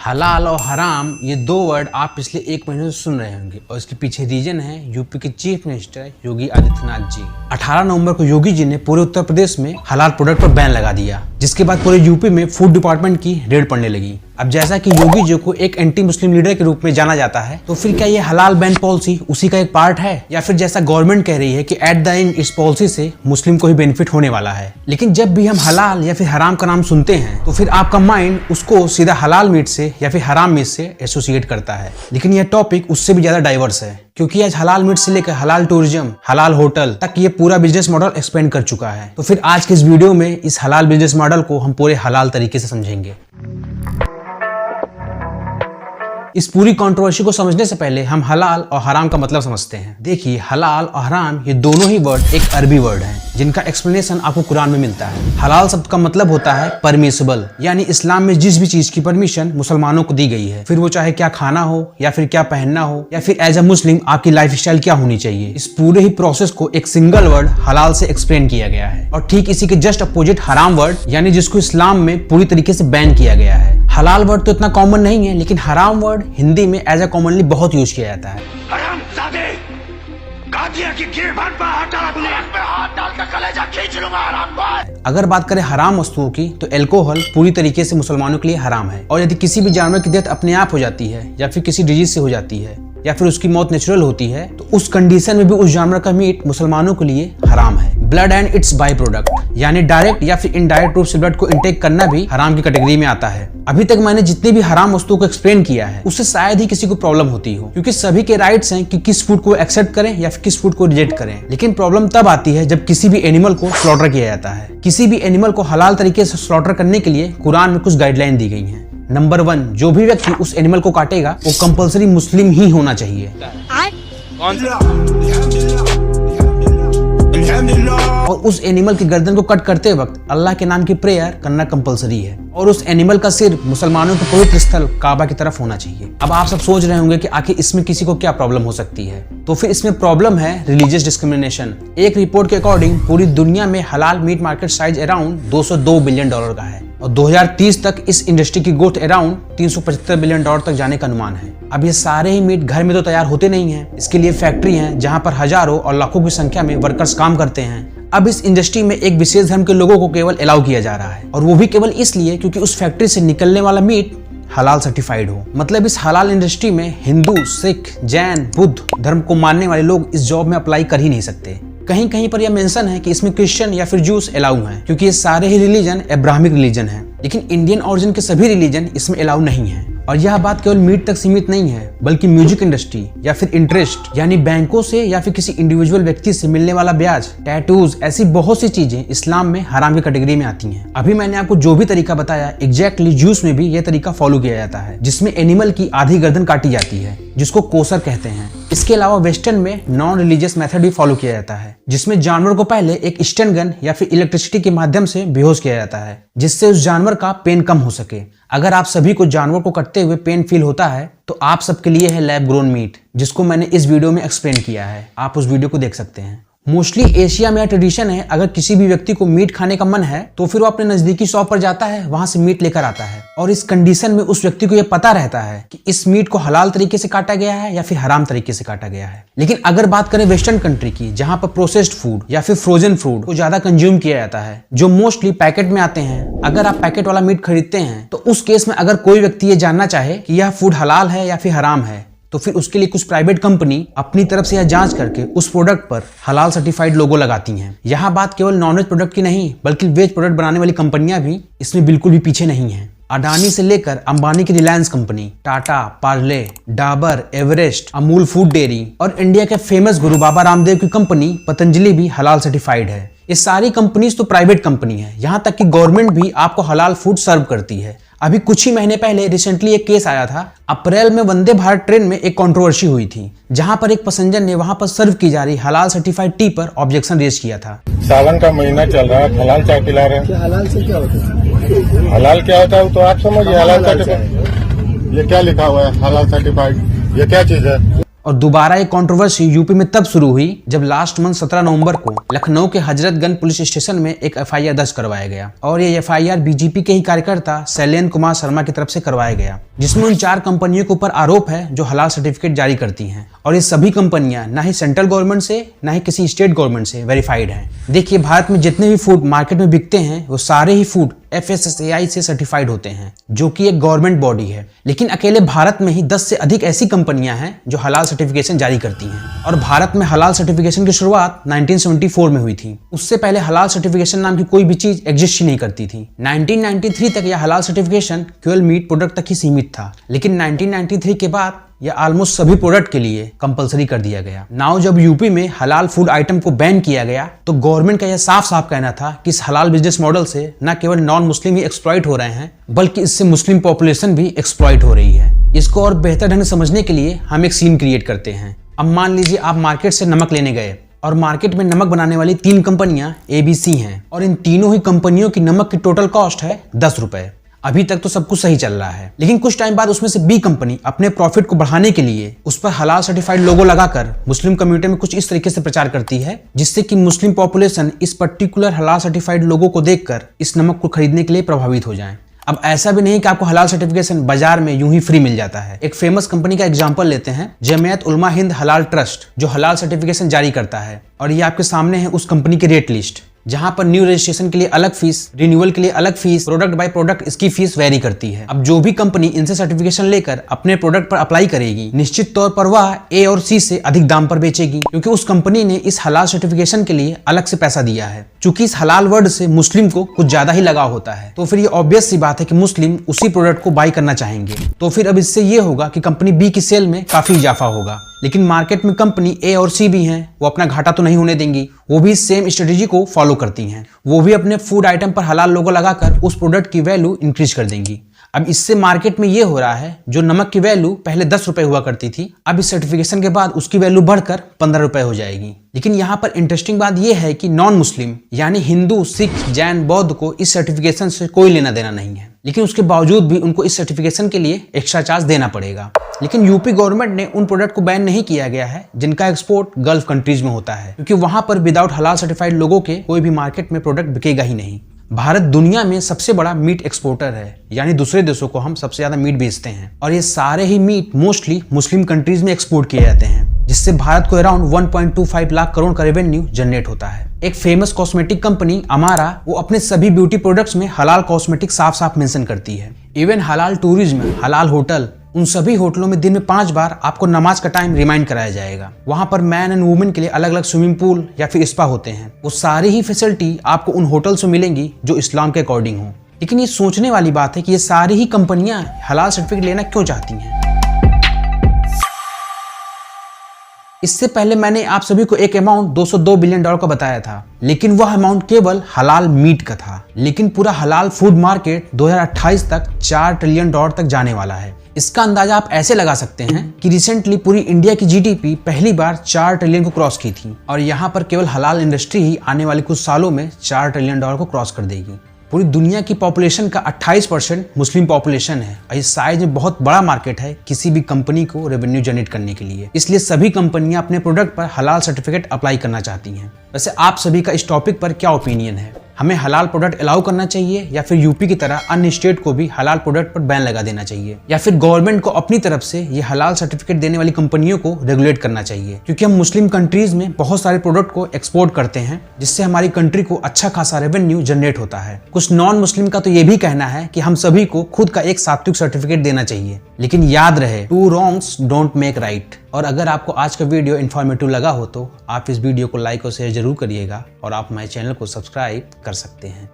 हलाल और हराम ये दो वर्ड आप पिछले एक महीने से सुन रहे होंगे और इसके पीछे रीजन है यूपी के चीफ मिनिस्टर योगी आदित्यनाथ जी। 18 नवंबर को योगी जी ने पूरे उत्तर प्रदेश में हलाल प्रोडक्ट पर बैन लगा दिया, जिसके बाद पूरे यूपी में फूड डिपार्टमेंट की रेड पड़ने लगी। अब जैसा कि योगी जी को एक एंटी मुस्लिम लीडर के रूप में जाना जाता है, तो फिर क्या ये हलाल बैन पॉलिसी उसी का एक पार्ट है, या फिर जैसा गवर्नमेंट कह रही है कि एट द एंड इस पॉलिसी से मुस्लिम को ही बेनिफिट होने वाला है। लेकिन जब भी हम हलाल या फिर हराम का नाम सुनते हैं तो फिर आपका माइंड उसको सीधा हलाल मीट से या फिर हराम मीट से एसोसिएट करता है। लेकिन यह टॉपिक उससे भी ज्यादा डाइवर्स है, क्योंकि आज हलाल मीट से लेकर हलाल टूरिज्म, हलाल होटल तक ये पूरा बिजनेस मॉडल एक्सपेंड कर चुका है। तो फिर आज के इस वीडियो में इस हलाल बिजनेस मॉडल को हम पूरे हलाल तरीके से समझेंगे। इस पूरी कंट्रोवर्सी को समझने से पहले हम हलाल और हराम का मतलब समझते हैं। देखिए, हलाल और हराम ये दोनों ही वर्ड एक अरबी वर्ड हैं, जिनका एक्सप्लेनेशन आपको कुरान में मिलता है। हलाल शब्द का मतलब होता है परमिसिबल, यानी इस्लाम में जिस भी चीज की परमिशन मुसलमानों को दी गई है, फिर वो चाहे क्या खाना हो या फिर क्या पहनना हो या फिर एज अ मुस्लिम आपकी लाइफस्टाइल क्या होनी चाहिए, इस पूरे ही प्रोसेस को एक सिंगल वर्ड हलाल से एक्सप्लेन किया गया है। और ठीक इसी के जस्ट अपोजिट हराम वर्ड, यानी जिसको इस्लाम में पूरी तरीके से बैन किया गया है। हलाल वर्ड तो इतना कॉमन नहीं है, लेकिन हराम वर्ड हिंदी में एज ए कॉमनली बहुत यूज किया जाता है। हरामजादे, गादिया की गिरबान पर हाथ डाला तूने, हाथ डाल कर कलेजा खींच लूंगा हरामखोर। अगर बात करें हराम वस्तुओं की, तो अल्कोहल पूरी तरीके से मुसलमानों के लिए हराम है। और यदि किसी भी जानवर की डेथ अपने आप हो जाती है या फिर किसी डिजीज से हो जाती है या फिर उसकी मौत नेचुरल होती है, तो उस कंडीशन में भी उस जानवर का मीट मुसलमानों के लिए हराम है। Blood and it's by product, यानी डायरेक्ट या फिर इनडायरेक्ट रूप से ब्लड को इंटेक करना भी हराम की कैटेगरी में आता है। अभी तक मैंने जितनी भी हराम वस्तुओं को एक्सप्लेन किया है, उससे शायद ही किसी को प्रॉब्लम होती हो, क्योंकि सभी के राइट्स हैं कि किस फूड को एक्सेप्ट करें या फिर किस फूड को रिजेक्ट करें। लेकिन प्रॉब्लम तब आती है जब किसी भी एनिमल को स्लॉटर किया जाता है। किसी भी एनिमल को हलाल तरीके से स्लॉटर करने के लिए कुरान में कुछ गाइडलाइन दी गई है। नंबर 1, जो भी व्यक्ति उस एनिमल को काटेगा वो कंपलसरी मुस्लिम ही होना चाहिए। और उस एनिमल की गर्दन को कट करते वक्त अल्लाह के नाम की प्रेयर करना कंपलसरी है। और उस एनिमल का सिर मुसलमानों के पवित्र स्थल काबा की तरफ होना चाहिए। अब आप सब सोच रहे होंगे कि आखिर इसमें किसी को क्या प्रॉब्लम हो सकती है, तो फिर इसमें प्रॉब्लम है रिलीजियस डिस्क्रिमिनेशन। एक रिपोर्ट के अकॉर्डिंग पूरी दुनिया में हलाल meat market size around 202 billion dollar का है और 2030 तक इस इंडस्ट्री की ग्रोथ अराउंड 375 बिलियन डॉलर तक जाने का अनुमान है। अब ये सारे ही मीट घर में तो तैयार होते नहीं हैं, इसके लिए फैक्ट्री हैं जहां पर हजारों और लाखों की संख्या में वर्कर्स काम करते हैं। अब इस इंडस्ट्री में एक विशेष धर्म के लोगों को केवल अलाउ किया जा रहा है, और वो भी केवल इसलिए क्योंकि उस फैक्ट्री से निकलने वाला मीट हलाल सर्टिफाइड हो। मतलब इस हलाल इंडस्ट्री में हिंदू, सिख, जैन, बुद्ध धर्म को मानने वाले लोग इस जॉब में अप्लाई कर ही नहीं सकते। कहीं कहीं पर यह मेंशन है कि इसमें क्रिश्चियन या फिर जूस अलाउ हैं, क्योंकि ये सारे ही रिलीजन अब्राहमिक रिलीजन है। लेकिन इंडियन ओरिजिन के सभी रिलीजन इसमें अलाउ नहीं है। और यह बात केवल मीट तक सीमित नहीं है, बल्कि म्यूजिक इंडस्ट्री या फिर इंटरेस्ट, यानी बैंकों से या फिर किसी इंडिविजुअल व्यक्ति से मिलने वाला ब्याज, टैटूज, ऐसी बहुत सी चीजें इस्लाम में हराम की कैटेगरी में आती हैं। अभी मैंने आपको जो भी तरीका बताया, एग्जैक्टली जूस में भी यह तरीका फॉलो किया जाता है, जिसमें एनिमल की आधी गर्दन काटी जाती है, जिसको कोसर कहते हैं। इसके अलावा वेस्टर्न में नॉन रिलीजियस मेथड भी फॉलो किया जाता है, जिसमें जानवर को पहले एक स्टन गन या फिर इलेक्ट्रिसिटी के माध्यम से बेहोश किया जाता है, जिससे उस जानवर का पेन कम हो सके। अगर आप सभी को जानवर को कटते हुए पेन फील होता है, तो आप सबके लिए है लैब ग्रोन मीट, जिसको मैंने इस वीडियो में एक्सप्लेन किया है। आप उस वीडियो को देख सकते हैं। मोस्टली एशिया में ट्रेडिशन है, अगर किसी भी व्यक्ति को मीट खाने का मन है तो फिर वो अपने नजदीकी शॉप पर जाता है, वहां से मीट लेकर आता है। और इस कंडीशन में उस व्यक्ति को यह पता रहता है कि इस मीट को हलाल तरीके से काटा गया है या फिर हराम तरीके से काटा गया है। लेकिन अगर बात करें वेस्टर्न कंट्री की, जहां पर प्रोसेस्ड फूड या फिर फ्रोजन फूड को ज्यादा कंज्यूम किया जाता है, जो मोस्टली पैकेट में आते हैं, अगर आप पैकेट वाला मीट खरीदते हैं तो उस केस में अगर कोई व्यक्ति ये जानना चाहे कि यह फूड हलाल है या फिर हराम है, तो फिर उसके लिए कुछ प्राइवेट कंपनी अपनी तरफ से यह जांच करके उस प्रोडक्ट पर हलाल सर्टिफाइड लोगो लगाती हैं। यहाँ बात केवल नॉनवेज प्रोडक्ट की नहीं, बल्कि वेज प्रोडक्ट बनाने वाली कंपनियां भी इसमें बिल्कुल भी पीछे नहीं हैं। अडानी से लेकर अंबानी की Reliance company, Tata, Parle, Dabur, Everest, Amul food dairy और इंडिया के फेमस गुरु बाबा रामदेव की कंपनी पतंजलि भी हलाल सर्टिफाइड है। ये सारी कंपनीज तो प्राइवेट कंपनी है, यहाँ तक कि गवर्नमेंट भी आपको हलाल फूड सर्व करती है। अभी कुछ ही महीने पहले रिसेंटली एक केस आया था। अप्रैल में वंदे भारत ट्रेन में एक कंट्रोवर्सी हुई थी, जहां पर एक पैसेंजर ने वहां पर सर्व की जा रही हलाल सर्टिफाइड टी पर ऑब्जेक्शन रेज किया था। सावन का महीना चल रहा है, हलाल चाय पिला रहे हैं। हलाल से क्या होता है? हलाल क्या होता है वो तो आप समझिए। हलाल सर्टिफाइड, ये क्या लिखा हुआ है हलाल सर्टिफाइड, ये क्या चीज है? और दोबारा ये कंट्रोवर्सी यूपी में तब शुरू हुई जब लास्ट मंथ 17 नवंबर को लखनऊ के हजरतगंज पुलिस स्टेशन में एक एफआईआर दर्ज करवाया गया और ये एफआईआर बीजेपी के ही कार्यकर्ता शैलेंद्र कुमार शर्मा की तरफ से करवाया गया, जिसमें उन 4 कंपनियों के ऊपर आरोप है जो हलाल सर्टिफिकेट जारी करती हैं और ये सभी कंपनियां ना ही सेंट्रल गवर्नमेंट से ना ही किसी स्टेट गवर्नमेंट से वेरीफाइड हैं। देखिए, भारत में जितने भी फूड मार्केट में बिकते हैं वो सारे ही फूड FSSAI से सर्टिफाइड होते हैं, जो कि एक गवर्नमेंट बॉडी है। लेकिन अकेले भारत में ही 10 से अधिक ऐसी कंपनियां हैं जो हलाल सर्टिफिकेशन जारी करती हैं और भारत में हलाल सर्टिफिकेशन की शुरुआत 1974 में हुई थी। उससे पहले हलाल सर्टिफिकेशन नाम की कोई भी चीज एग्जिस्ट ही नहीं करती थी। 1993 तक यह हलाल सर्टिफिकेशन केवल मीट प्रोडक्ट तक ही सीमित था, लेकिन 1993 के बाद यह ऑलमोस्ट सभी प्रोडक्ट के लिए कंपलसरी कर दिया गया। नाउ जब यूपी में हलाल फूड आइटम को बैन किया गया तो गवर्नमेंट का यह साफ साफ कहना था कि इस हलाल बिजनेस मॉडल से न केवल नॉन मुस्लिम ही एक्सप्लॉइट हो रहे हैं, बल्कि इससे मुस्लिम पॉपुलेशन भी एक्सप्लॉइट हो रही है। इसको और बेहतर ढंग से समझने के लिए हम एक सीन क्रिएट करते हैं। अब मान लीजिए आप मार्केट से नमक लेने गए और मार्केट में नमक बनाने वाली 3 कंपनियां ABC हैं और इन तीनों ही कंपनियों की नमक की टोटल कॉस्ट है 10 रुपए। अभी तक तो सब कुछ सही चल रहा है, लेकिन कुछ टाइम बाद उसमें से B कंपनी अपने प्रॉफिट को बढ़ाने के लिए उस पर हलाल सर्टिफाइड लोगो लगाकर मुस्लिम कम्युनिटी में कुछ इस तरीके से प्रचार करती है जिससे कि मुस्लिम पॉपुलेशन इस पर्टिकुलर हलाल सर्टिफाइड लोगो को देखकर इस नमक को खरीदने के लिए प्रभावित हो जाए। अब ऐसा भी नहीं कि आपको हलाल सर्टिफिकेशन बाजार में यूं ही फ्री मिल जाता है। एक फेमस कंपनी का एग्जांपल लेते हैं, जमियत उलमा हिंद हलाल ट्रस्ट, जो हलाल सर्टिफिकेशन जारी करता है और ये आपके सामने है उस कंपनी की रेट लिस्ट, जहां पर न्यू रजिस्ट्रेशन के लिए अलग फीस, रिन्यूअल के लिए अलग फीस, प्रोडक्ट बाय प्रोडक्ट इसकी फीस वेरी करती है। अब जो भी कंपनी इनसे सर्टिफिकेशन लेकर अपने प्रोडक्ट पर अप्लाई करेगी, निश्चित तौर पर वह A और C से अधिक दाम पर बेचेगी, क्योंकि उस कंपनी ने इस हलाल सर्टिफिकेशन के लिए अलग से पैसा दिया है। चूंकि इस हलाल वर्ड से मुस्लिम को कुछ ज्यादा ही लगाव होता है, तो फिर ये ऑब्वियस सी बात है कि मुस्लिम उसी प्रोडक्ट को बाय करना चाहेंगे। तो फिर अब इससे ये होगा कि कंपनी B की सेल में काफी इजाफा होगा, लेकिन मार्केट में कंपनी A और C भी हैं, वो अपना घाटा तो नहीं होने देंगी, वो भी सेम स्ट्रेटेजी को फॉलो करती हैं। वो भी अपने फूड आइटम पर हलाल लोगो लगाकर उस प्रोडक्ट की वैल्यू इंक्रीज कर देंगी। अब इससे मार्केट में ये हो रहा है, जो नमक की वैल्यू पहले 10 रुपए हुआ करती थी, अब इस सर्टिफिकेशन के बाद उसकी वैल्यू बढ़कर 15 रुपए हो जाएगी। लेकिन यहाँ पर इंटरेस्टिंग बात यह है कि नॉन मुस्लिम यानी हिंदू, सिख, जैन, बौद्ध को इस सर्टिफिकेशन से कोई लेना देना नहीं है, लेकिन उसके बावजूद भी उनको इस सर्टिफिकेशन के लिए एक्स्ट्रा चार्ज देना पड़ेगा। लेकिन यूपी गवर्नमेंट ने उन प्रोडक्ट को बैन नहीं किया गया है जिनका एक्सपोर्ट गल्फ कंट्रीज में होता है, क्योंकि वहां पर विदाउट हलाल सर्टिफाइड लोगों के कोई भी मार्केट में प्रोडक्ट बिकेगा ही नहीं। भारत दुनिया में सबसे बड़ा मीट एक्सपोर्टर है, यानी दूसरे देशों को हम सबसे ज्यादा मीट बेचते हैं और ये सारे ही मीट मोस्टली मुस्लिम कंट्रीज में एक्सपोर्ट किए जाते हैं, जिससे भारत को अराउंड 1.25 लाख करोड़ का रेवेन्यू जनरेट होता है। एक फेमस कॉस्मेटिक कंपनी अमारा, वो अपने सभी ब्यूटी प्रोडक्ट्स में हलाल कॉस्मेटिक साफ साफ मेंशन करती है। इवन हलाल टूरिज्म, हलाल होटल, उन सभी होटलों में दिन में 5 बार आपको नमाज का टाइम रिमाइंड कराया जाएगा। वहां पर मैन एंड वुमेन के लिए अलग अलग स्विमिंग पूल या फिर स्पा होते हैं। वो सारी ही फैसिलिटी आपको उन होटल से मिलेंगी जो इस्लाम के अकॉर्डिंग हो। लेकिन ये सोचने वाली बात है कि ये सारी ही कंपनियां हलाल सर्टिफिकेट लेना क्यों चाहती हैं। इससे पहले मैंने आप सभी को एक अमाउंट $202 बिलियन का बताया था, लेकिन वह अमाउंट केवल हलाल मीट का था। लेकिन पूरा हलाल फूड मार्केट 2028 तक $4 ट्रिलियन तक जाने वाला है। इसका अंदाजा आप ऐसे लगा सकते हैं कि रिसेंटली पूरी इंडिया की GDP पहली बार 4 ट्रिलियन को क्रॉस की थी और यहाँ पर केवल हलाल इंडस्ट्री ही आने वाले कुछ सालों में $4 ट्रिलियन को क्रॉस कर देगी। पूरी दुनिया की पॉपुलेशन का 28% मुस्लिम पॉपुलेशन है और इस साइज में बहुत बड़ा मार्केट है किसी भी कंपनी को रेवेन्यू जनरेट करने के लिए। इसलिए सभी कंपनियां अपने प्रोडक्ट पर हलाल सर्टिफिकेट अप्लाई करना चाहती हैं। वैसे आप सभी का इस टॉपिक पर क्या ओपिनियन है? हमें हलाल प्रोडक्ट अलाउ करना चाहिए या फिर यूपी की तरह अन्य स्टेट को भी हलाल प्रोडक्ट पर बैन लगा देना चाहिए, या फिर गवर्नमेंट को अपनी तरफ से ये हलाल सर्टिफिकेट देने वाली कंपनियों को रेगुलेट करना चाहिए? क्योंकि हम मुस्लिम कंट्रीज में बहुत सारे प्रोडक्ट को एक्सपोर्ट करते हैं, जिससे हमारी कंट्री को अच्छा खासा रेवेन्यू जनरेट होता है। कुछ नॉन मुस्लिम का तो ये भी कहना है कि हम सभी को खुद का एक सात्विक सर्टिफिकेट देना चाहिए। लेकिन याद रहे, 2 wrongs डोंट मेक राइट। और अगर आपको आज का वीडियो इन्फॉर्मेटिव लगा हो तो आप इस वीडियो को लाइक और शेयर जरूर करिएगा और आप हमारे चैनल को सब्सक्राइब कर सकते हैं।